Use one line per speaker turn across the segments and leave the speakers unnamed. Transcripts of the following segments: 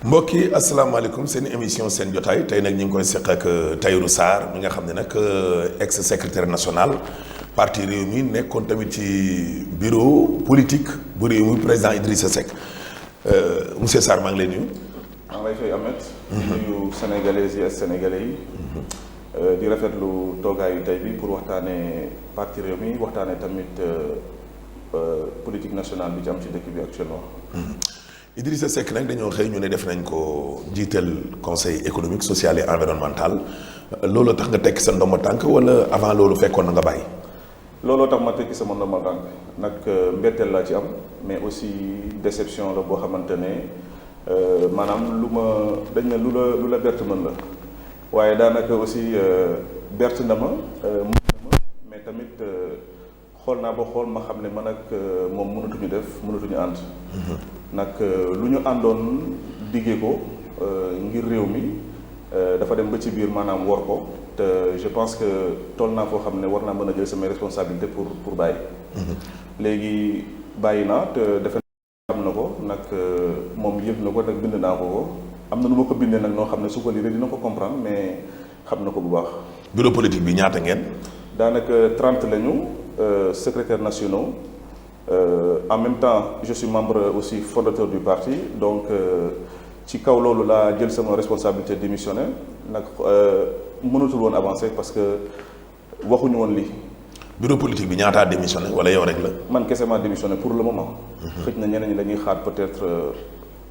mbokk yi asalaamaaleykum seen émission seen jotaay tey nag ñu ngi koy seq ak Tahirou Sarr mi nga xam ne nag ex secrétaire national parti Rewmi nekkoon tamit ci bureau politique bu Rewmi président Idrissa Seck monsieur Sarr maa ngi lay nuyu.
maa ngi lay fay Ahmed. di nuyu sénégalais yi ak sénégalais yi. di rafetlu toogaayu tey bi pour waxtaanee parti Rewmi waxtaanee tamit politique nationale bi ci am ci dëkk bi actuellement.
Idrissa Seck nag dañoo xëy ñu ne def nañ ko njiital conseil économique social et environnemental looloo tax nga tekki sa ndomba tànk wala avant loolu fekkoon na nga bàyyi.
looloo tax ma tekki sama ndomba tànk nag mbetteel laa ci am mais aussi déception la boo xamante ne maanaam dañ ne lu la bett mën la waaye daanaka aussi bett na ma mais tamit xool naa ba xool ma xam ne man ak moom mënatuñu ànd. nag lu ñu àndoon diggee ko ngir réew mi dafa dem ba ci biir maanaam war ko te je pense que toll naa foo xam ne war naa mën a jël samay responsabilité pour bàyyi. léegi bàyyi naa te defe xam na ko nag moom yëg na ko nag bind naa ko am na nu ma ko bindee nag noo xam ne su ko lire dina ko comprendre mais xam na ko bu baax.
bureau politique bi ñaata ngeen.
daanaka 30 lañu secrétaires nationaux. En même temps je suis membre aussi fondateur du parti donc ci kaw loolu laa jël sama responsabilité démissionnaire nag mënatul woon avancer parce que waxuñu woon lii.
bureau politique bi ñaataa démissionné wala yow rek la.
man kese maa démissionné pour le moment. xëj na ñeneen ñi dañuy xaar peut-être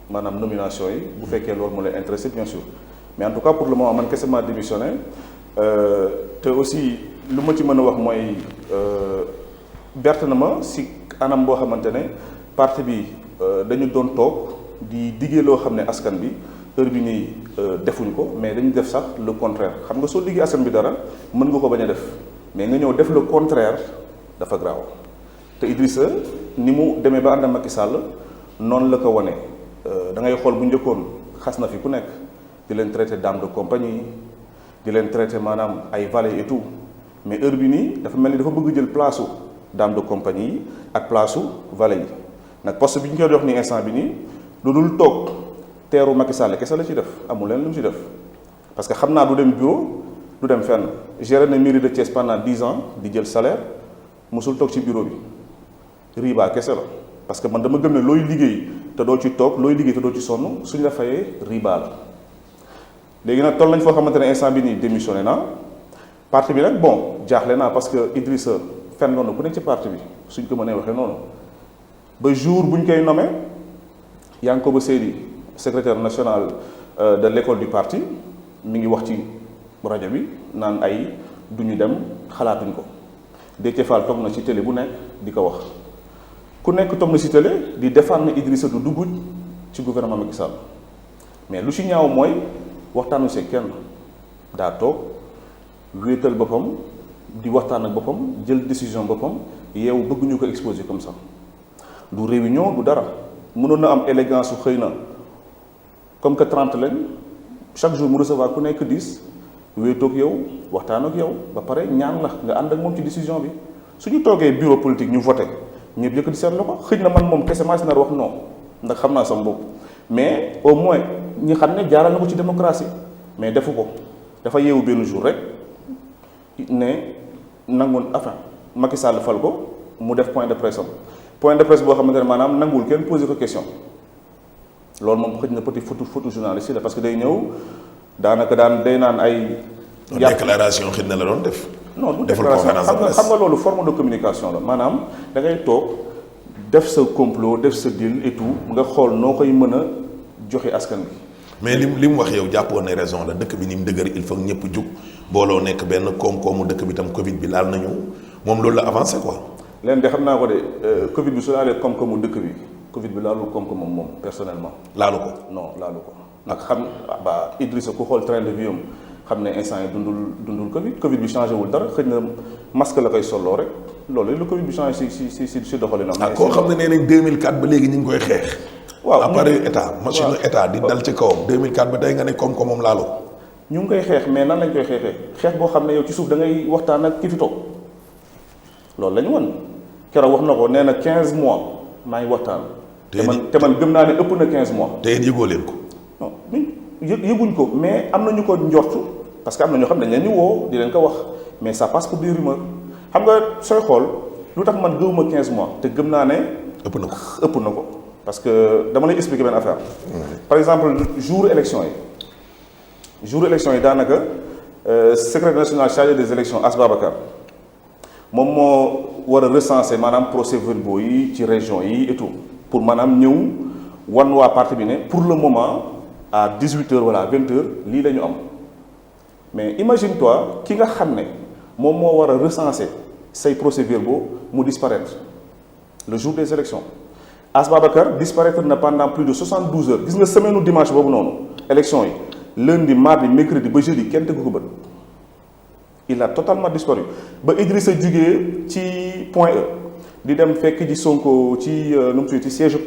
maanaam nomination yi bu fekkee loolu moo lay intéressé bien sûr mais en tout cas pour le moment man kese maa démissionné te aussi lu ma ci mën a wax mooy berte na ma si. anam boo xamante ne parti bi dañu doon toog di diggee loo xam ne askan bi heure bi nii defuñ ko mais dañu def sax le contraire xam nga soo diggee askan bi dara mën nga ko bañ a def mais nga ñëw def le contraire dafa graaw te Idrissa ni mu demee ba ànd ak Macky Sall noonu la ko wane da ngay xool bu njëkkoon xas na fi ku nekk di leen traité dame de compagnie di leen traité maanaam ay valet et tout mais heure bi nii dafa mel ni dafa bëgg jël place dame de compagnie yi ak place valet yi nag poste bi ñu koy jox ni instant bi nii lu dul toog teeru Macky Sall kese la ci def amul leen lu mu ci def parce que xam naa du dem bureau du dem fenn géré na mairie de Thiès pendant 10 ans di jël salaire mosul toog ci bureau bi riba kese la parce que man dama gëm ne looy liggéey te doo ci toog looy liggéey te doo ci sonn suñ la fayee riba la léegi nag toll nañ foo xamante ne instant bi nii démissionné naa parti bi nag bon jaaxle naa parce que Idrissa fenn noonu ku nekk ci parti bi suñ ko mënee waxee noonu ba jour bu ñu koy nommé Yankoba Seydi secrétaire national de l'école du parti mi ngi wax ci rajo bi naan ay du ñu dem xalaatuñ ko Déthié Fall toog na ci télé bu nekk di ko wax ku nekk toog na ci télé di défendre Idrissa du dugg ci gouvernement Macky Sall mais lu ci ñaaw mooy waxtaanu see kenn daa toog wéetal boppam di waxtaan ak boppam jël décision boppam yeewu bëgguñu ko exposer comme ça du réunion du dara mënoon na am élégance su xëy na comme que 30 lañ chaque jour mu recevoir ku nekk 10 wéetoog yow waxtaan ak yow ba pare ñaan la nga ànd ak moom ci décision bi suñu toogee bureau politique ñu voté ñëpp yëkkati seen loxo xëy na man moom kese maa si nar wax non ndax xam naa sama bopp mais au moins ñi xam ne jaaral na ko ci démocratie mais defu ko dafa yeewu benn jour rek ne. nangoon enfin Macky Sall fal ko mu def point de presse boo xamante ne maanaam nanguwul kenn posé ko question loolu moom xëj na petit photo journaliste la parce que day ñëw daanaka day naan ay.
déclaration xëj na la doon def.
non du déclaration xam nga loolu forme de communication la maanaam da ngay toog def sa complot def sa deal et tout nga xool noo koy mën a joxe askan bi.
mais li mu wax yow jàppoon ne raison la dëkk bi ni mu dëgër il faut ñëpp jug booloo nekk benn koom-koomu dëkk bi tam Covid bi laal nañu moom loolu la avancé quoi.
leen de xam naa ko de Covid bi su laalee koom-koomu dëkk bi Covid bi laalul koom-koomam moom personnellement.
laalu ko
non laalu ko nag xam ba Idrissa ku xool train de vie am xam ne instant yi dundul Covid bi changé wul dara xëy na masque la koy solloo rek loolu lu Covid bi changé si doxalinam.
ah koo xam ne nee nañ 2004 ba léegi ñu ngi koy xeex.
waaw
appareil état machine état di dal ci kawam 2004 ba tey nga ne koom-koom moom laalu ko.
ñu ngi koy xeex mais nan lañ koy xeexee xeex boo xam ne yow ci suuf da ngay waxtaan ak ki fi toog loolu la ñu wan keroog wax na ko nee na 15 mois maa ngi waxtaan. te man gëm naa ne ëpp na 15 mois.
te yéen yëgoo leen ko.
non yëguñ ko mais am na ñu ko njortu parce que am na ñoo xam ne dañ leen di woo di leen ko wax mais ça passe pour des rumeurs xam nga sooy xool lu tax man gëwuma 15 mois te gëm naa ne.
ëpp na
ko parce que dama lay expliquer benn affaire. par exemple jour élection yi daanaka secrétaire national chargé des élections As Babacar moom moo war a recenser maanaam procès-verbaux yi ci région yi et tout pour maanaam ñëw wan waa parti bi ne pour le moment à 18h wala 20h lii la ñu am mais imagine toi ki nga xam ne moom moo war a recenser say procès-verbaux mu disparaître le jour des élections As Babacar disparaître na pendant plus de 72 heures gis nga semaine dimanche boobu noonu élection yi lundi mardi mercredi ba jeudi kenn tegu ko bët il a totalement disparu ba Idrissa jugee ci Point E di dem fekk ji Sonko ci nu mu tudd ci siège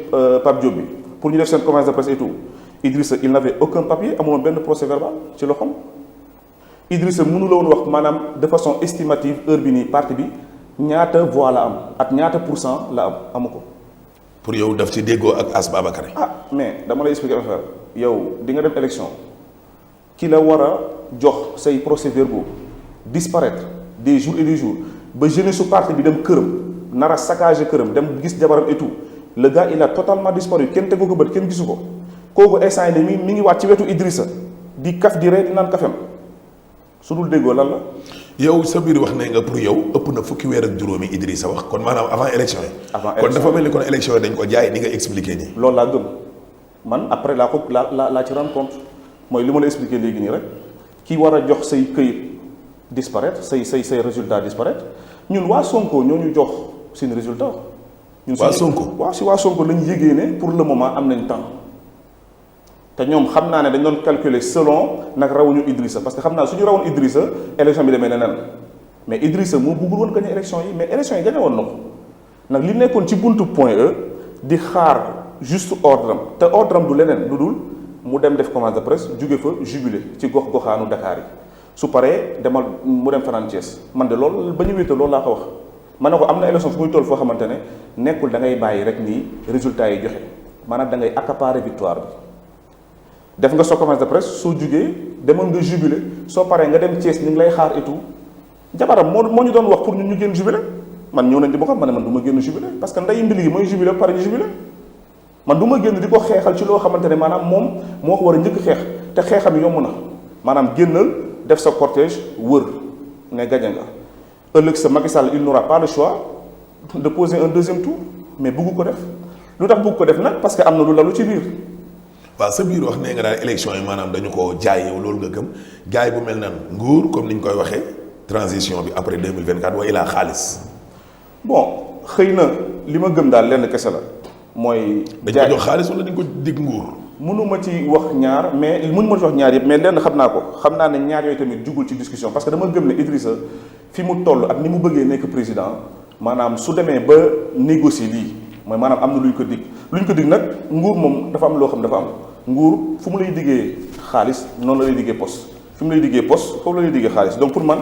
Pape Diop bi pour ñu def seen conférence de presse et tout Idrissa il n'avait aucun papier amoon benn procès verbal ci loxoom Idrissa mënu la woon wax maanaam de façon estimative heure bi nii parti bi ñaata voix la am ak ñaata % la am amu ko.
pour yow daf ci déggoo ak As Babacar.
Mais dama lay expliquer affaire yow di nga dem élection ki la war a jox say procès-verbaux disparaître des jours et des jours ba jeunesse su parti bi dem këram nar a saccager këram dem gis jabaram et tout le gars il a totalement disparu kenn tegu ko bët kenn gisu ko kooku instant yi mi ngi waat ci wetu Idrissa di kaf di ree di naan kafem su dul déggoo lan la.
yow sa biir wax ne nga pour yow ëpp na fukki weer ak juróomi Idrissa wax kon maanaam avant élection yi. kon dafa mel ni kon élection yi dañ ko jaay ni nga expliqué nii.
loolu laa gëm man après laa ci rendre compte mooy li ma la expliqué léegi nii rek ki war a jox say këyit disparaître say résultat disparaître ñun waa Sonko ñoo ñu jox seen résultat. ñun
waa Sonko
waaw si waa Sonko lañ yégee ne pour le moment am nañ temps te ñoom xam naa ne dañ doon calculer selon nag rawuñu Idrissa parce que xam naa suñu rawoon Idrissa élection bi demee neneen mais Idrissa moo bëggul woon gagné élection yi mais élection yi gagné woon na ko nag li nekkoon ci buntu Point E di xaar juste ordre am te ordre am du leneen lu dul mu dem def conférence de presse jóge fa jubilé ci gox-goxaanu Dakar yi su paree demal mu dem fanaan Thiès man de loolu ba ñu wéete loolu laa ko wax man ne ko am na élection fu muy toll foo xamante ne nekkul da ngay bàyyi rek nii résultat yi joxe maanaam da ngay accaparer victoire bi def nga sa conférence de presse soo jugee demal nga jubilé soo paree nga dem Thiès ñu ngi lay xaar et tout jabaram moo ñu doon wax pour ñun ñu génn jubilé man ñëw nañ di ma ko man ne man du ma génn jubilé parce que nday mbili gi mooy jubilé pare ñu jubilé man du ma génn di ko xeexal ci loo xamante ne maanaam moom moo ko war a njëkk xeex te xeexam yomb na maanaam génnal def sa cortège wër ne gañe nga ëllëg sa Macky Sall il n'aura pas le choix de poser un deuxième tour mais bëggu ko def lu tax bëgg ko def nag parce que am na lu lalu ci biir.
waaw sa biir wax nee nga daal élection yi maanaam dañu ko jaay yow loolu nga gëm jaay bu mel nan nguur comme ni ñu koy waxee transition bi après 2024 wa ilaa xaalis.
bon xëy na li ma gëm daal lenn kese la mooy.
dañ ko jox xaalis wala dañ ko dig nguur.
mënuma ci wax ñaar mais mënuma ci wax ñaar yëpp mais lenn xam naa ko xam naa ne ñaar yooyu tamit jugul ci discussion parce que dama gëm ne Idrissa fi mu toll ak ni mu bëggee nekk président maanaam su demee ba négocier lii mooy maanaam am na lu ñu ko dig nag nguur moom dafa am loo xam dafa am nguur fu mu lay diggee xaalis noonu la lay diggee poste fi mu lay diggee poste foofu la lay diggee xaalis donc pour man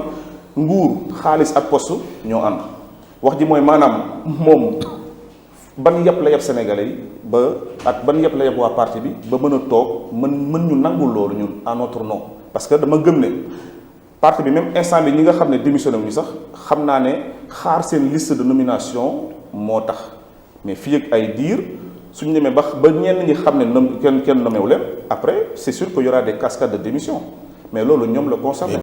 nguur xaalis ak poste ñoo ànd wax ji mooy maanaam moom ban yëpp la yëpp Sénégalais yi ba ak ban yëpp la yëpp waa parti bi ba mën a toog mën ñu nangul loolu ñun à notre nom parce que dama gëm ne parti bi même instant bi ñi nga xam ne démissionné wuñu sax xam naa ne xaar seen liste de nomination moo tax mais fii ak ay diir suñu demee ba ñenn ñi xam ne kenn nommé wu leen après c'est sûr que y aura des cascades de démission mais loolu ñoom la concerné